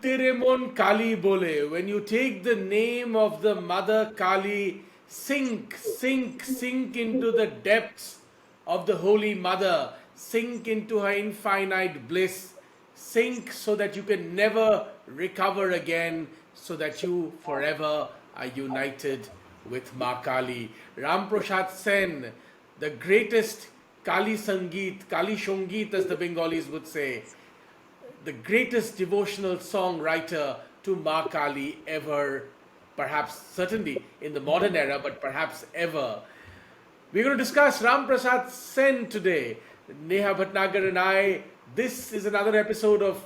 tere mon Kali bole. When you take the name of the Mother Kali, sink into the depths of the Holy Mother, sink into her infinite bliss, sink so that you can never recover again, so that you forever are united with Maa Kali. Ramprasad Sen, the greatest Kali Sangeet, Kali Shongeet as the Bengalis would say, the greatest devotional songwriter to Maa Kali ever, perhaps certainly in the modern era, but perhaps ever. We're going to discuss Ramprasad Sen today. Neha Bhatnagar and I, this is another episode of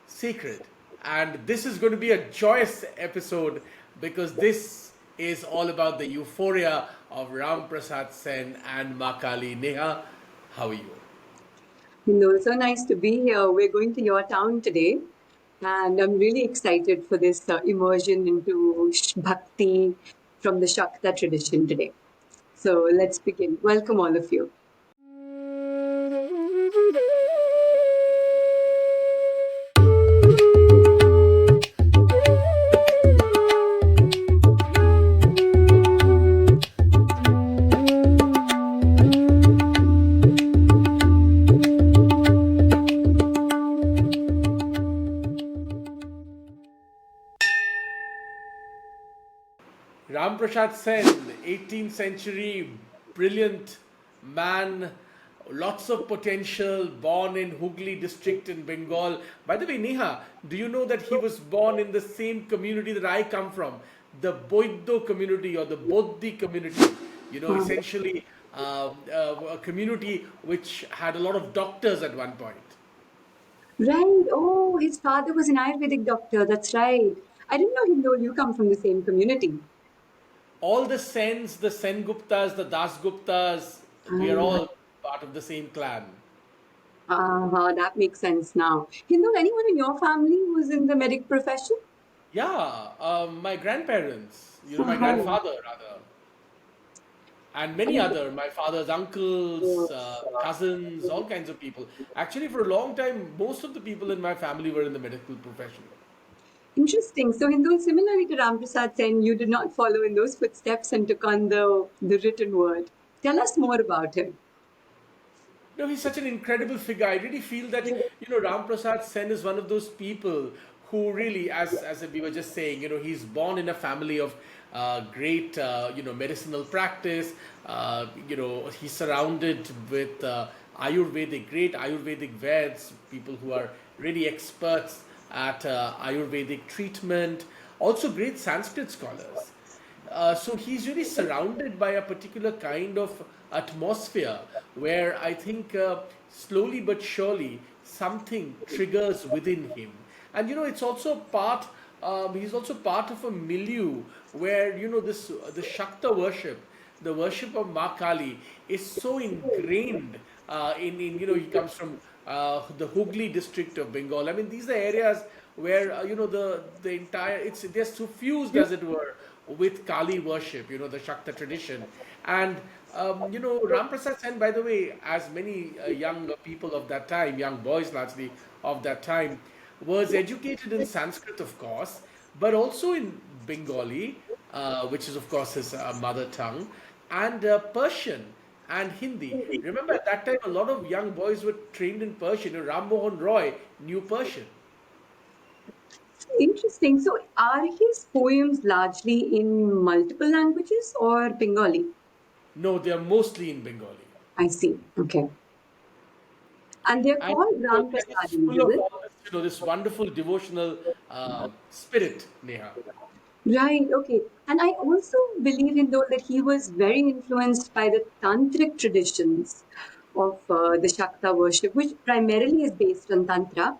Sacred. And this is going to be a joyous episode because this is all about the euphoria of Ramprasad Sen and Maa Kali. Neha, how are you? So nice to be here. We're going to your town today, and I'm really excited for this immersion into Bhakti from the Shakta tradition today. So let's begin. Welcome, all of you. Ramprasad Sen, 18th century, brilliant man, lots of potential, born in Hooghly district in Bengal. By the way, Neha, do you know that he was born in the same community that I come from, the Boiddo community or the Bodhi community? Essentially a community which had a lot of doctors at one point. Right. Oh, his father was an Ayurvedic doctor. That's right. I didn't know you come from the same community. All the Sens, the Sen Guptas, the Das Guptas, we are Ah, all part of the same clan. that makes sense now. Anyone in your family who's in the medic profession? Yeah, my grandparents, my Uh-huh. grandfather rather, and many other, my father's uncles, cousins, all kinds of people. Actually, for a long time, most of the people in my family were in the medical profession. Interesting. So, similarly to Ramprasad Sen, you did not follow in those footsteps and took on the written word. Tell us more about him. No, he's such an incredible figure. I really feel that Ram Prasad Sen is one of those people who really, as we were just saying, he's born in a family of great medicinal practice. He's surrounded with great Ayurvedic veds, people who are really experts at Ayurvedic treatment. Also, great Sanskrit scholars. So he's really surrounded by a particular kind of atmosphere where I think slowly but surely something triggers within him. And it's also part. He's also part of a milieu where this the Shakta worship, the worship of Maa Kali, is so ingrained in he comes from the Hooghly district of Bengal. I mean, these are areas where the entire it's they're suffused as it were with Kali worship, the Shakta tradition. And Ramprasad Sen, by the way, as many young people of that time, young boys largely of that time, was educated in Sanskrit, of course, but also in Bengali, which is, of course, his mother tongue, and Persian and Hindi. Remember, at that time, a lot of young boys were trained in Persian. Ram Mohan Roy knew Persian. Interesting. So, are his poems largely in multiple languages or Bengali? No, they are mostly in Bengali. I see. Okay. And they're And called and it's Ramprasadis, full is of it? all this, this wonderful devotional spirit, Neha. Right, okay. And I also believe in though that he was very influenced by the Tantric traditions of the Shakta worship, which primarily is based on Tantra.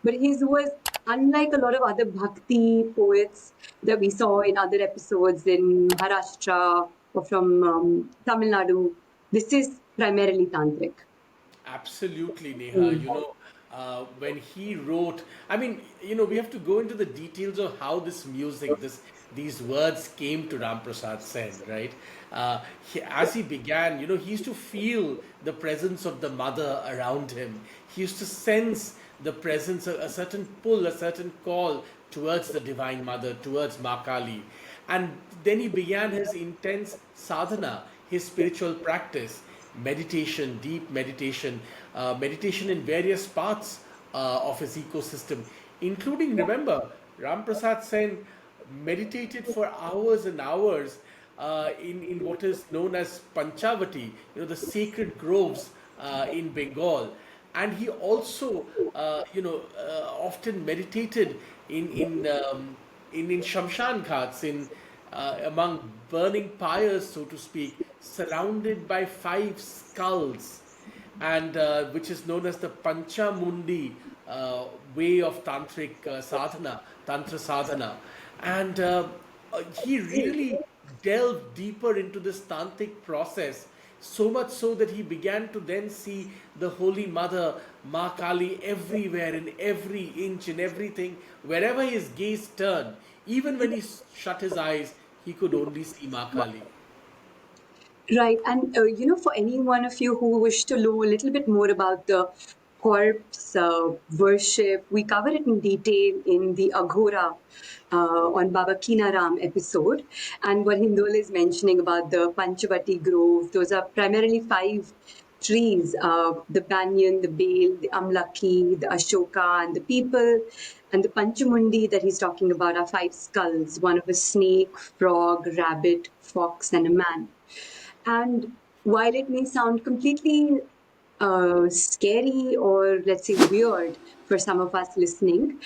But his was unlike a lot of other Bhakti poets that we saw in other episodes in Maharashtra or from Tamil Nadu. This is primarily Tantric. Absolutely, Neha. Mm. When he wrote, I mean, we have to go into the details of how this music, these words came to Ram Prasad Sen, right? As he began, he used to feel the presence of the mother around him. He used to sense the presence, a certain pull, a certain call towards the Divine Mother, towards Maa Kali. And then he began his intense sadhana, his spiritual practice, meditation, deep meditation, meditation in various parts of his ecosystem, including, remember, Ramprasad Sen meditated for hours and hours in what is known as Panchavati, the sacred groves in Bengal. And he also, often meditated in Shamshan Ghats, among burning pyres, so to speak, surrounded by five skulls, and which is known as the Panchamundi way of tantric sadhana, tantra sadhana, and he really delved deeper into this tantric process. So much so that he began to then see the Holy Mother, Maa Kali, everywhere, in every inch, in everything, wherever his gaze turned. Even when he shut his eyes, he could only see Maa Kali. Right. And, for any one of you who wish to know a little bit more about the corpse worship, we cover it in detail in the Aghora on Baba Kinaram episode. And what Hindol is mentioning about the Panchavati Grove, those are primarily five trees, the banyan, the bale, the amlaki, the ashoka, and the people. And the Panchamundi that he's talking about are five skulls, one of a snake, frog, rabbit, fox, and a man. And while it may sound completely scary or let's say weird for some of us listening,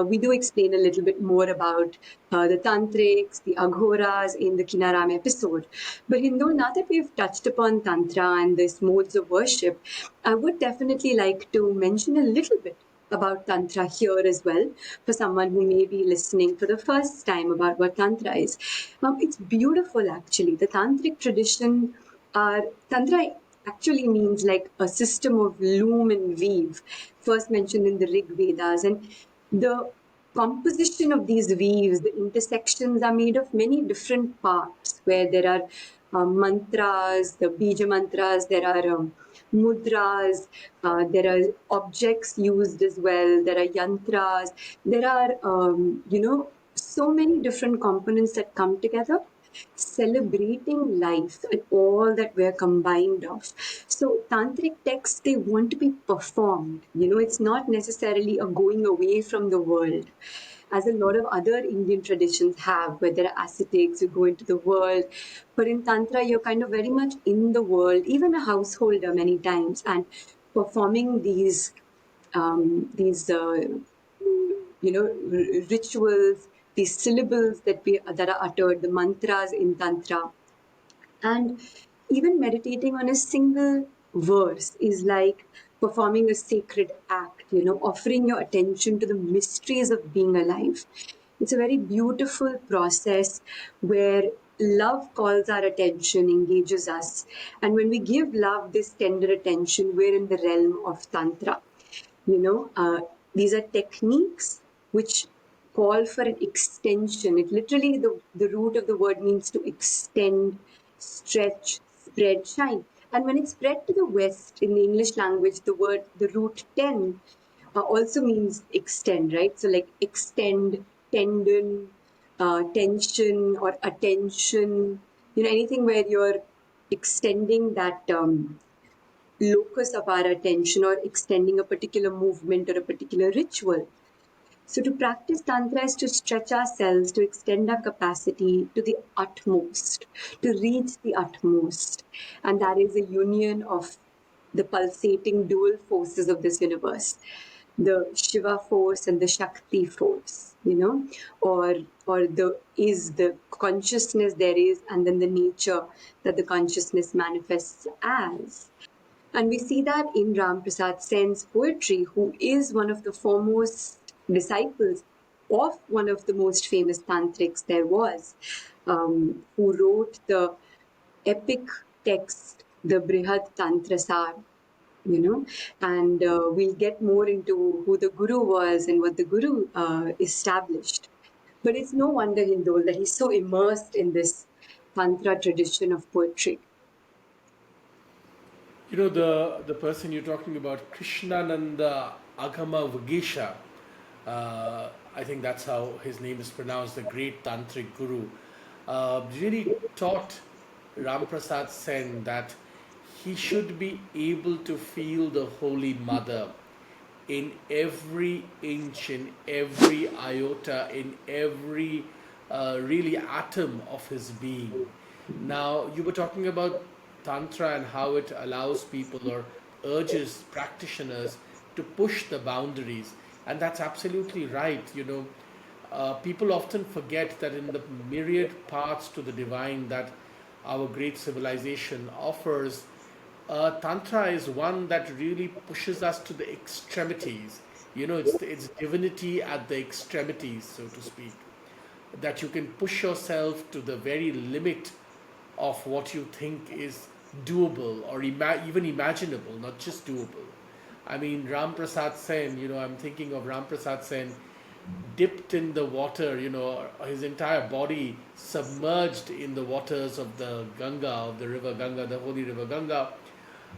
we do explain a little bit more about the tantrics, the aghoras in the Kinaram episode. But Hindu, now that we've touched upon tantra and this modes of worship, I would definitely like to mention a little bit about tantra here as well for someone who may be listening for the first time about what tantra is. It's beautiful actually. The tantric tradition are tantra actually means like a system of loom and weave, first mentioned in the Rig Vedas. And the composition of these weaves, the intersections are made of many different parts where there are mantras, the bija mantras, there are mudras, there are objects used as well, there are yantras, there are, so many different components that come together celebrating life and all that we're combined of. So tantric texts, they want to be performed. It's not necessarily a going away from the world, as a lot of other Indian traditions have, where there are ascetics, you go into the world. But in Tantra, you're kind of very much in the world, even a householder many times, and performing these rituals, these syllables that are uttered, the mantras in Tantra. And even meditating on a single verse is like performing a sacred act, offering your attention to the mysteries of being alive. It's a very beautiful process where love calls our attention, engages us. And when we give love this tender attention, we're in the realm of Tantra. These are techniques which call for an extension. It literally, the root of the word means to extend, stretch, spread, shine. And when it's spread to the west in the English language, the root ten also means extend, right? So like extend, tendon, tension or attention, anything where you're extending that locus of our attention or extending a particular movement or a particular ritual. So, to practice Tantra is to stretch ourselves, to extend our capacity to the utmost, to reach the utmost. And that is a union of the pulsating dual forces of this universe, the Shiva force and the Shakti force, or the consciousness there is, and then the nature that the consciousness manifests as. And we see that in Ramprasad Sen's poetry, who is one of the foremost disciples of one of the most famous tantrics there was, who wrote the epic text, the Brihad Tantrasar, and we'll get more into who the Guru was and what the Guru established. But it's no wonder, Hindol, that he's so immersed in this Tantra tradition of poetry. The person you're talking about, Krishnananda Agama Vagisha, I think that's how his name is pronounced, the great Tantric guru, really taught Ramprasad Sen that he should be able to feel the Holy Mother in every inch, in every iota, in every really atom of his being. Now, you were talking about Tantra and how it allows people or urges practitioners to push the boundaries. And that's absolutely right. People often forget that in the myriad paths to the divine that our great civilization offers, Tantra is one that really pushes us to the extremities. It's divinity at the extremities, so to speak, that you can push yourself to the very limit of what you think is doable or even imaginable, not just doable. I mean, Ram Prasad Sen, I'm thinking of Ram Prasad Sen dipped in the water, his entire body submerged in the waters of the Ganga, of the river Ganga, the holy river Ganga.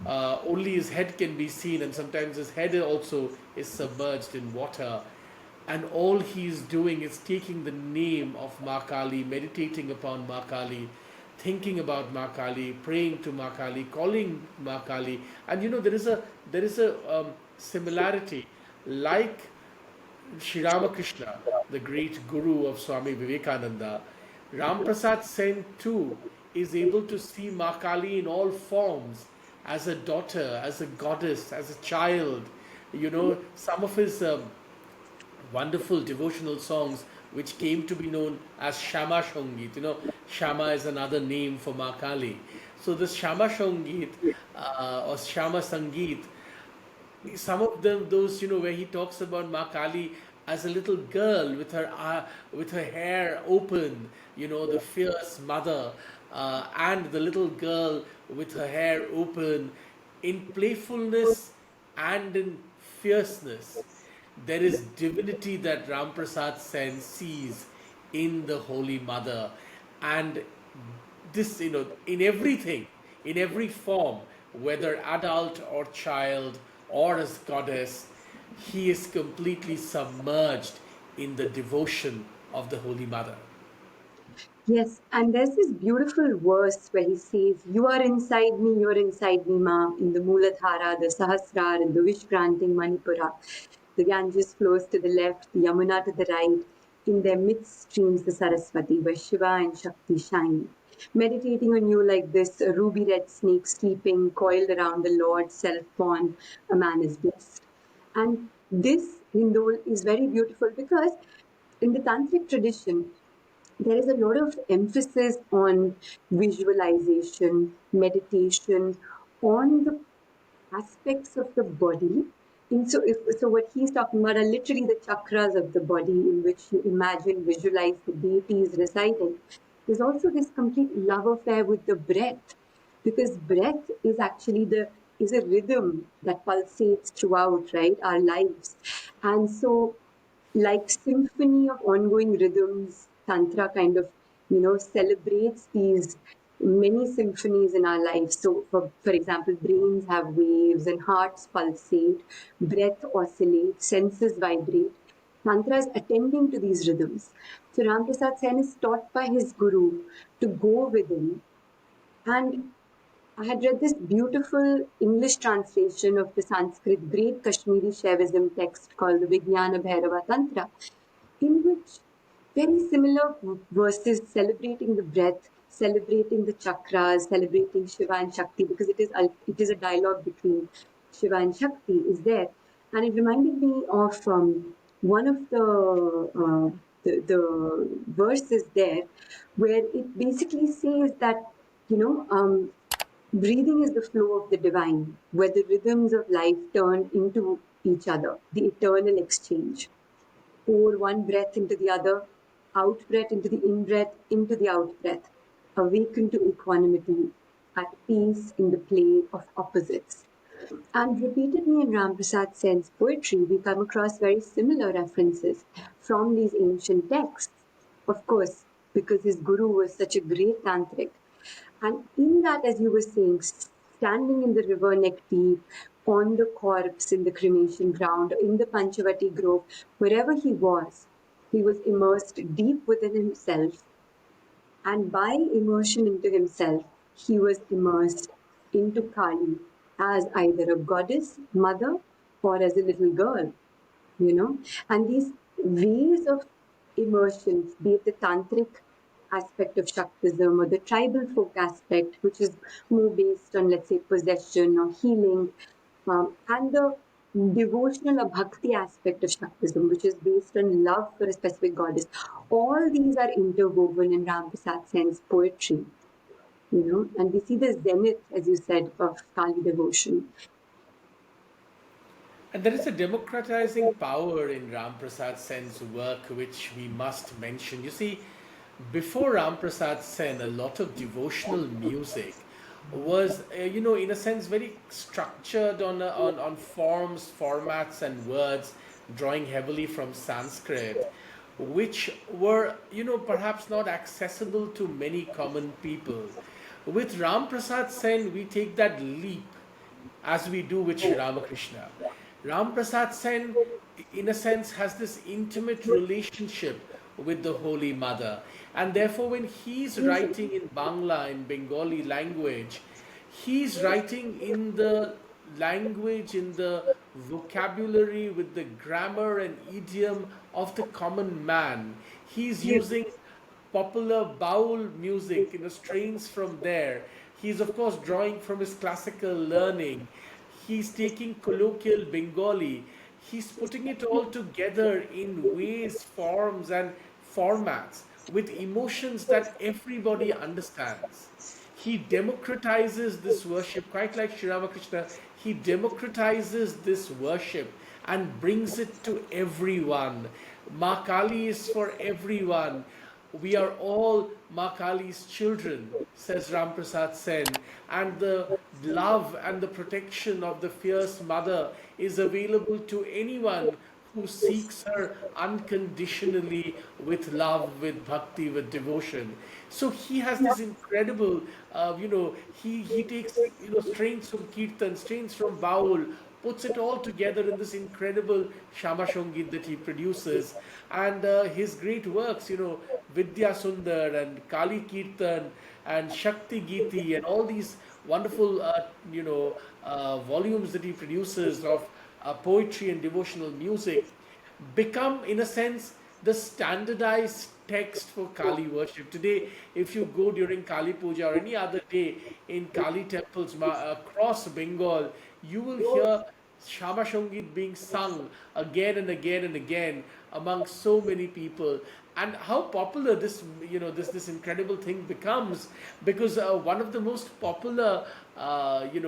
Only his head can be seen, and sometimes his head also is submerged in water. And all he's doing is taking the name of Maa Kali, meditating upon Maa Kali, thinking about Maa Kali, praying to Maa Kali, calling Maa Kali. And there is a similarity, like Sri Ramakrishna, the great guru of Swami Vivekananda. Ramprasad Sen too is able to see Maa Kali in all forms, as a daughter, as a goddess, as a child. Some of his wonderful devotional songs, which came to be known as Shama Shongit. Shama is another name for Maa Kali. So this Shama Shongit or Shama Sangeet, some of them, those, where he talks about Maa Kali as a little girl with her hair open, the fierce mother, and the little girl with her hair open, in playfulness and in fierceness. There is divinity that Ramprasad Sen sees in the Holy Mother, and this, in everything, in every form, whether adult or child or as goddess, he is completely submerged in the devotion of the Holy Mother. Yes, and there's this beautiful verse where he says, "You are inside me, you're inside me, Ma," in the Muladhara, the Sahasrar, and the wish granting Manipura. The Ganges flows to the left, the Yamuna to the right. In their midst streams the Saraswati, where Shiva and Shakti shine. Meditating on you like this, a ruby red snake sleeping, coiled around the Lord, self born, a man is blessed. And this Hindol is very beautiful because in the Tantric tradition, there is a lot of emphasis on visualization, meditation, on the aspects of the body. And so what he's talking about are literally the chakras of the body in which you imagine, visualize the deities residing. There's also this complete love affair with the breath, because breath is actually is a rhythm that pulsates throughout, right, our lives. And so like symphony of ongoing rhythms, Tantra kind of, celebrates these many symphonies in our lives. So, for example, brains have waves and hearts pulsate, breath oscillates, senses vibrate. Tantra is attending to these rhythms. So, Ramprasad Sen is taught by his guru to go within. And I had read this beautiful English translation of the Sanskrit great Kashmiri Shaivism text called the Vijnana Bhairava Tantra, in which very similar verses celebrating the breath, celebrating the chakras, celebrating Shiva and Shakti, because it is a dialogue between Shiva and Shakti is there, and it reminded me of one of the verses there, where it basically says that you know. Breathing is the flow of the divine, where the rhythms of life turn into each other, the eternal exchange. Pour one breath into the other, out breath into the in breath, into the out breath. Awaken to equanimity, at peace in the play of opposites. And repeatedly in Ramprasad Sen's poetry, we come across very similar references from these ancient texts. Of course, because his guru was such a great tantric. And in that, as you were saying, standing in the river neck deep, on the corpse in the cremation ground, in the Panchavati Grove, wherever he was immersed deep within himself, and by immersion into himself, he was immersed into Kali as either a goddess, mother, or as a little girl, you know. And these ways of immersion, be it the tantric aspect of Shaktism or the tribal folk aspect, which is more based on, let's say, possession or healing, and the devotional or bhakti aspect of Shaktism, which is based on love for a specific goddess. All these are interwoven in Ramprasad Sen's poetry, and we see the zenith, as you said, of Kali devotion. And there is a democratizing power in Ramprasad Sen's work which we must mention. You see, before Ramprasad Sen, a lot of devotional music was, in a sense, very structured on forms, formats, and words, drawing heavily from Sanskrit, which were, perhaps not accessible to many common people. With Ramprasad Sen, we take that leap as we do with Sri Ramakrishna. Ramprasad Sen, in a sense, has this intimate relationship with the Holy Mother. And therefore, when he's writing in Bangla, in Bengali language, he's writing in the language, in the vocabulary, with the grammar and idiom of the common man. He's Yes. using popular baul music, strains from there. He's of course drawing from his classical learning. He's taking colloquial Bengali. He's putting it all together in ways, forms, and formats with emotions that everybody understands. He democratizes this worship, quite like Sri Ramakrishna. He democratizes this worship and brings it to everyone. Maa Kali is for everyone. We are all Maa Kali's children, says Ramprasad Sen, and the love and the protection of the fierce mother is available to anyone who seeks her unconditionally with love, with bhakti, with devotion. So he has this incredible, he takes, strains from Kirtan, strains from Baul, puts it all together in this incredible Shama Shongit that he produces. And his great works, Vidya Sundar and Kali Kirtan and Shakti Giti and all these wonderful, volumes that he produces of poetry and devotional music become, in a sense, the standardized text for Kali worship. Today, if you go during Kali Puja or any other day in Kali temples across Bengal, you will hear Shama Shongit being sung again and again and again among so many people. And how popular this incredible thing becomes, because one of the most popular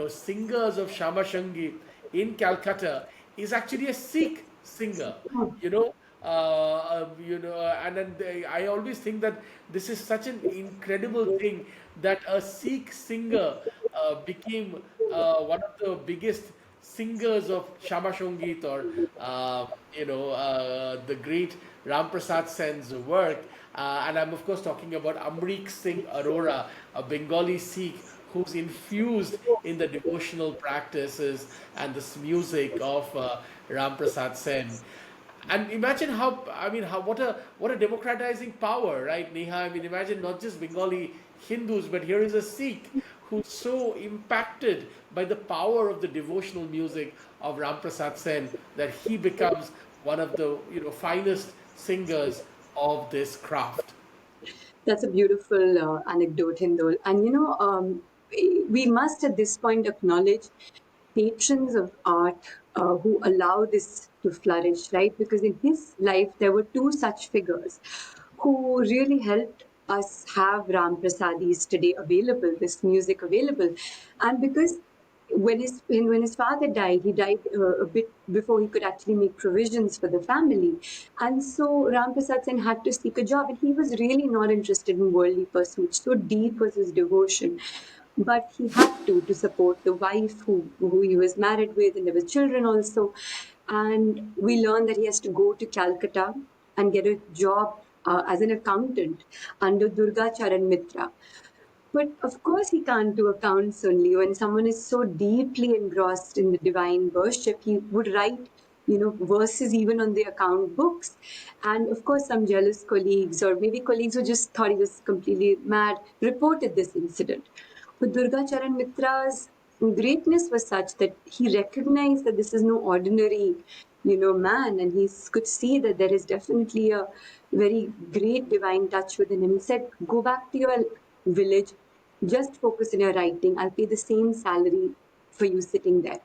singers of Shama Shongit in Calcutta is actually a Sikh singer, you know. And then I always think that this is such an incredible thing that a Sikh singer became one of the biggest singers of Shama Shongit, or the great Ramprasad Sen's work. And I'm of course talking about Amrik Singh Arora, a Bengali Sikh who's infused in the devotional practices and this music of Ramprasad Sen. And imagine how, what a democratizing power, right, Neha? I mean, imagine not just Bengali Hindus, but here is a Sikh who's so impacted by the power of the devotional music of Ramprasad Sen that he becomes one of the finest singers of this craft. That's a beautiful anecdote, Hindol. And we must at this point acknowledge patrons of art who allow this to flourish, right? Because in his life, there were two such figures who really helped us have Ram Prasadis today available, this music available. And because when his father died, he died a bit before he could actually make provisions for the family, and so Ram Prasad Sen had to seek a job, and he was really not interested in worldly pursuits. So deep was his devotion, but he had to support the wife who he was married with, and there were children also. And we learned that he has to go to Calcutta and get a job as an accountant under Durga Charan Mitra. But of course, he can't do accounts only. When someone is so deeply engrossed in the divine worship, he would write, verses even on the account books. And of course, some jealous colleagues, or maybe colleagues who just thought he was completely mad, reported this incident. But Durga Charan Mitra's greatness was such that he recognized that this is no ordinary, man, and he could see that there is definitely a very great divine touch within him. He said, "Go back to your village, just focus on your writing. I'll pay the same salary for you sitting there."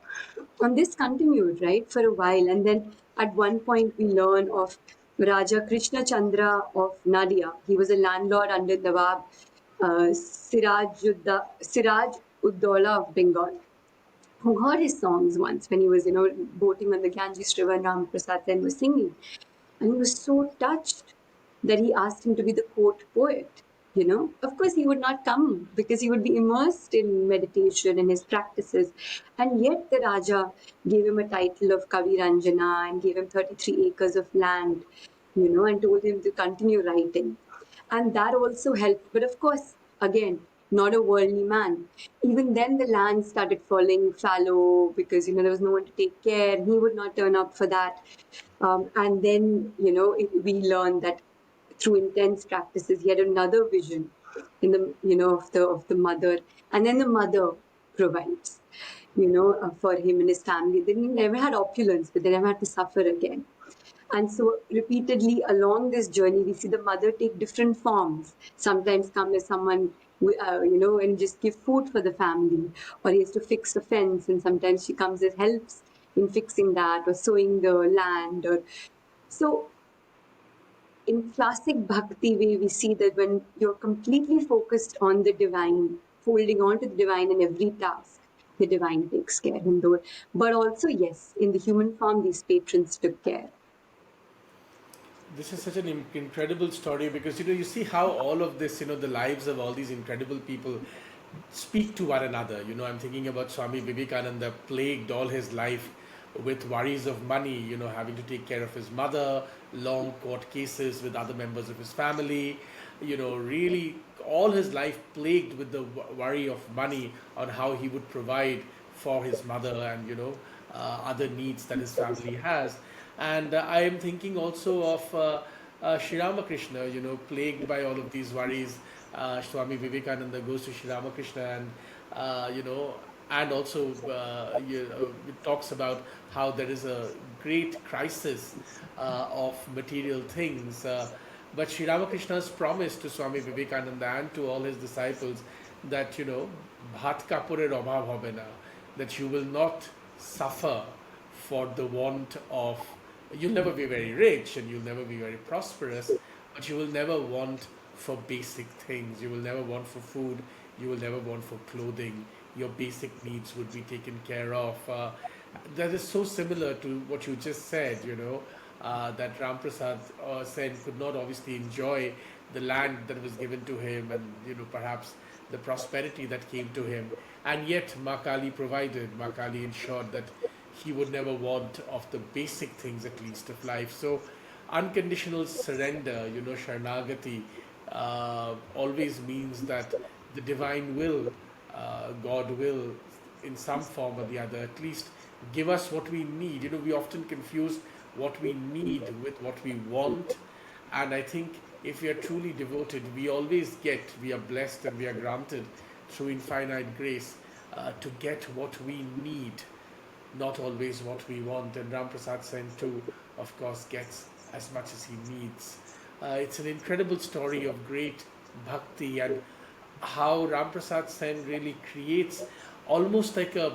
And this continued, right, for a while. And then at one point, we learn of Raja Krishna Chandra of Nadia. He was a landlord under Nawab Siraj Uddola of Bengal, who heard his songs once when he was, boating on the Ganges River and Ramprasad Sen was singing. And he was so touched that he asked him to be the court poet. Of course, he would not come because he would be immersed in meditation and his practices. And yet the Raja gave him a title of Kavi Ranjana and gave him 33 acres of land, and told him to continue writing. And that also helped. But of course, again, not a worldly man. Even then, the land started falling fallow because there was no one to take care. He would not turn up for that. And then we learned that through intense practices, he had another vision in the of the mother, and then the mother provides. For him and his family. They never had opulence, but they never had to suffer again. And so, repeatedly along this journey, we see the mother take different forms. Sometimes come as someone, and just give food for the family, or he has to fix a fence, and sometimes she comes as helps in fixing that, or sowing the land, or so. In classic bhakti way, we see that when you're completely focused on the divine, holding on to the divine in every task, the divine takes care. But also, yes, in the human form, these patrons took care. This is such an incredible story because you see how all of this, the lives of all these incredible people speak to one another. I'm thinking about Swami Vivekananda, plagued all his life with worries of money, having to take care of his mother, long court cases with other members of his family, really all his life plagued with the worry of money on how he would provide for his mother and, other needs that his family has. And I am thinking also of Sri Ramakrishna, plagued by all of these worries. Swami Vivekananda goes to Sri Ramakrishna and, and also it talks about how there is a great crisis of material things. But Sri Ramakrishna's promise to Swami Vivekananda and to all his disciples that, bhat kapure obhav hobe na, that you will not suffer for the want of, you'll never be very rich and you'll never be very prosperous, but you will never want for basic things. You will never want for food. You will never want for clothing. Your basic needs would be taken care of. That is so similar to what you just said, that Ramprasad Sen could not obviously enjoy the land that was given to him and, perhaps the prosperity that came to him. And yet, Maa Kali provided, Maa Kali ensured that he would never want of the basic things, at least, of life. So, unconditional surrender, Sharnagati, always means that the divine will, God will, in some form or the other, at least give us what we need. We often confuse what we need with what we want. And I think if we are truly devoted, we always get, we are blessed and we are granted through infinite grace to get what we need, not always what we want. And Ramprasad Sen too, of course, gets as much as he needs. It's an incredible story of great bhakti and how Ramprasad Sen really creates almost like a,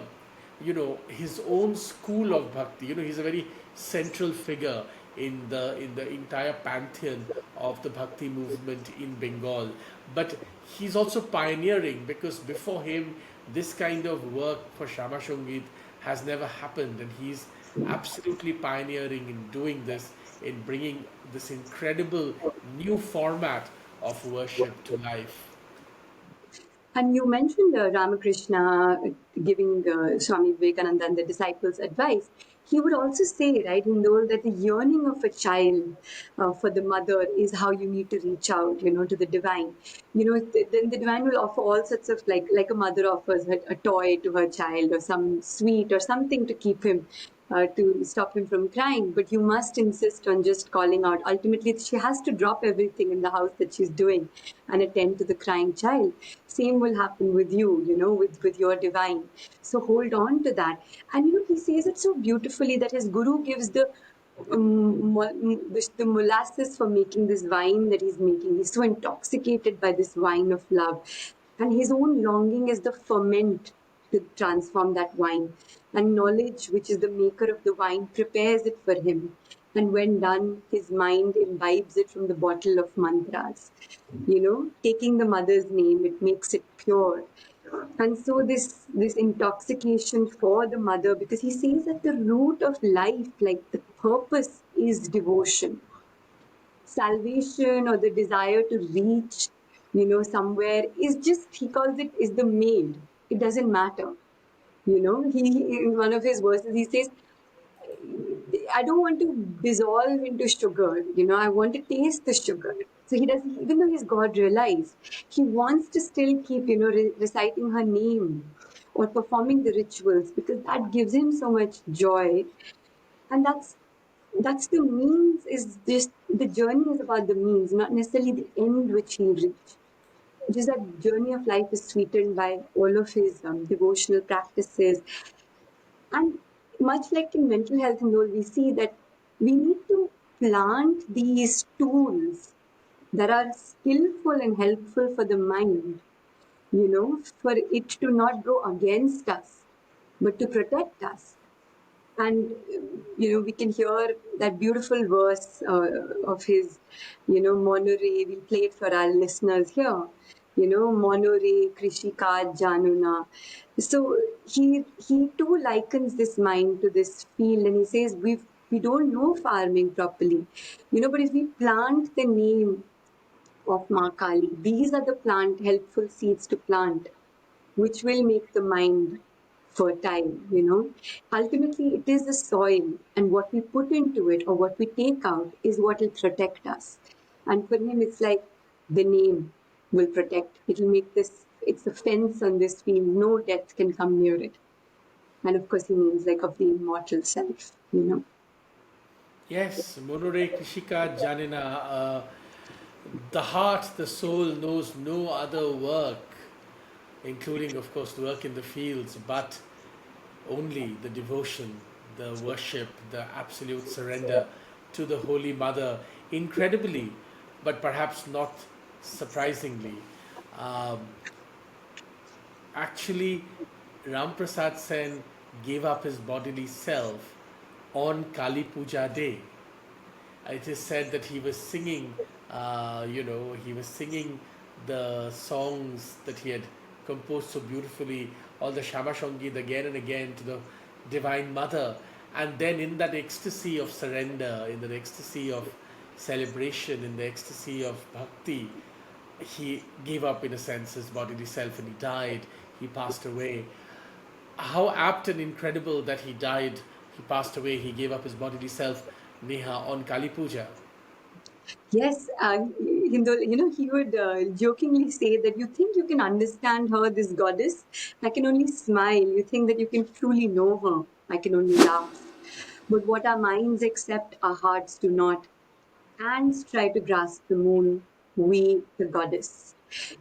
his own school of bhakti. He's a very central figure in the entire pantheon of the bhakti movement in Bengal. But he's also pioneering because before him, this kind of work for Shama Shongit has never happened, and he's absolutely pioneering in doing this, in bringing this incredible new format of worship to life. And you mentioned Ramakrishna giving Swami Vivekananda and the disciples advice. he would also say, right, Hindol, that the yearning of a child for the mother is how you need to reach out, to the divine. Then the divine will offer all sorts of, like a mother offers a toy to her child, or some sweet or something to keep him, to stop him from crying. But you must insist on just calling out. Ultimately, she has to drop everything in the house that she's doing and attend to the crying child. Same will happen with you, with your divine. So hold on to that. And he says it so beautifully that his guru gives the molasses for making this wine that he's making. He's so intoxicated by this wine of love. And his own longing is the ferment to transform that wine. And knowledge, which is the maker of the wine, prepares it for him. And when done, his mind imbibes it from the bottle of mantras. Taking the mother's name, it makes it pure. And so this intoxication for the mother, because he says that the root of life, like the purpose, is devotion. Salvation or the desire to reach, somewhere is just, he calls it, is the maid. It doesn't matter. He in one of his verses he says, I don't want to dissolve into sugar, I want to taste the sugar. So he does, even though he's God realized, he wants to still keep, reciting her name or performing the rituals, because that gives him so much joy. And that's the means, is just the journey is about the means, not necessarily the end which he'll reach. Just that journey of life is sweetened by all of his devotional practices. And much like in mental health and all, we see that we need to plant these tools that are skillful and helpful for the mind, for it to not go against us, but to protect us. And we can hear that beautiful verse of his, monore. We'll play it for our listeners here. Monore krishika januna. So he too likens this mind to this field, and he says we don't know farming properly, but if we plant the name of Maa Kali, these are the helpful seeds to plant, which will make the mind fertile. Ultimately, it is the soil, and what we put into it or what we take out is what will protect us. And for him, it's like the name will protect. It will make this, it's a fence on this field. No death can come near it. And of course, he means like of the immortal self. Yes, Monore Krishika Janina. The heart, the soul knows no other work, including, of course, work in the fields, but only the devotion, the worship, the absolute surrender to the Holy Mother. Incredibly, but perhaps not surprisingly, um, actually, Ramprasad Sen gave up his bodily self on Kali Puja day. It is said that he was singing, he was singing the songs that he had composed so beautifully, all the Shama Shangit again and again to the Divine Mother. And then in that ecstasy of surrender, in that ecstasy of celebration, in the ecstasy of bhakti, he gave up, in a sense, his bodily self and he died, he passed away. How apt and incredible that he died, he passed away, he gave up his bodily self, Neha, on Kali Puja. Yes, he would jokingly say that you think you can understand her, this goddess. I can only smile. You think that you can truly know her. I can only laugh. But what our minds accept, our hearts do not. Hands try to grasp the moon, we the goddess.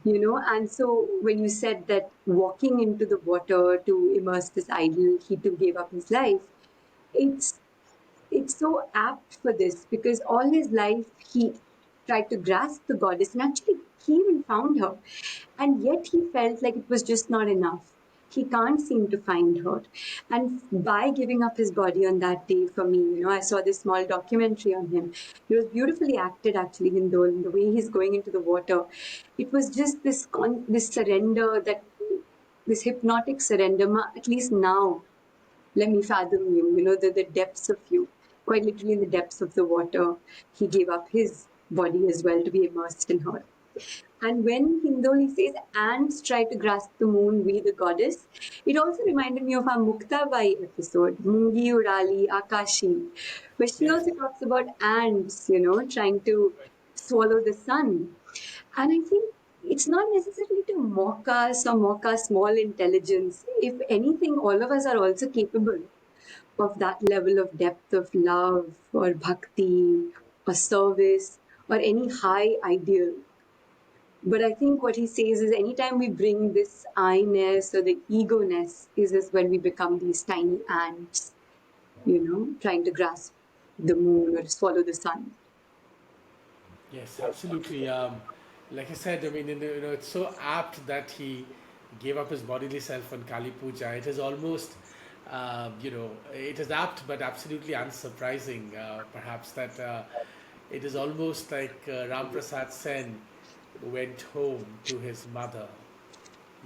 And so when you said that walking into the water to immerse this idol, he too gave up his life, it's it's so apt for this, because all his life he tried to grasp the goddess, and actually he even found her, and yet he felt like it was just not enough. He can't seem to find her. And by giving up his body on that day, for me, I saw this small documentary on him. It was beautifully acted, actually, Hindol, the way he's going into the water. It was just this surrender, that this hypnotic surrender. At least now, let me fathom you, the depths of you. Quite literally in the depths of the water, he gave up his body as well to be immersed in her. And when Hindoli says ants try to grasp the moon, we the goddess, it also reminded me of our Muktabai episode, Mungi Urali Akashi, where she Yes. also talks about ants, trying to swallow the sun. And I think it's not necessarily to mock us or mock our small intelligence. If anything, all of us are also capable of that level of depth of love or bhakti or service or any high ideal. But I think what he says is anytime we bring this I-ness or the ego-ness is when we become these tiny ants, trying to grasp the moon or swallow the sun. Yes, absolutely. Like I said, I mean, it's so apt that he gave up his bodily self on Kali Puja. It is almost, it is apt but absolutely unsurprising, perhaps, that it is almost like Ramprasad Sen went home to his mother,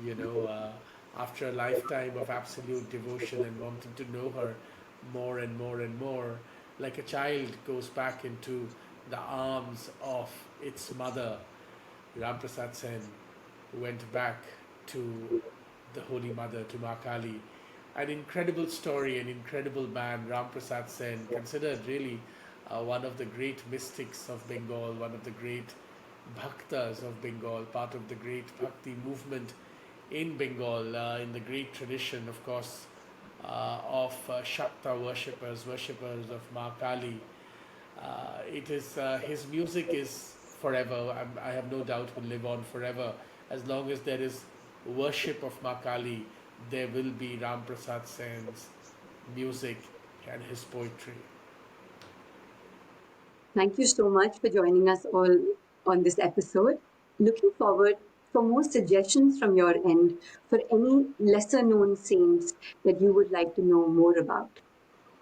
you know, uh, after a lifetime of absolute devotion and wanting to know her more and more and more, like a child goes back into the arms of its mother. Ramprasad Sen went back to the Holy Mother, to Maa Kali. An incredible story, an incredible man, Ramprasad Sen, considered really one of the great mystics of Bengal, one of the great bhaktas of Bengal, part of the great bhakti movement in Bengal, in the great tradition, of course, of Shakta worshippers of Maa Kali. It is his music is forever. I have no doubt will live on forever. As long as there is worship of Maa Kali, there will be Ram Prasad Sen's music and his poetry. Thank you so much for joining us all on this episode. Looking forward for more suggestions from your end for any lesser known saints that you would like to know more about.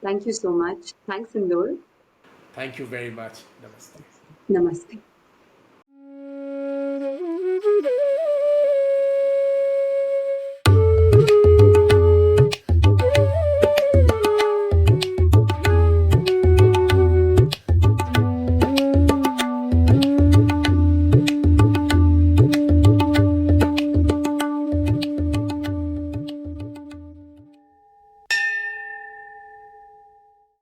Thank you so much. Thanks, Indore. Thank you very much. Namaste. Namaste.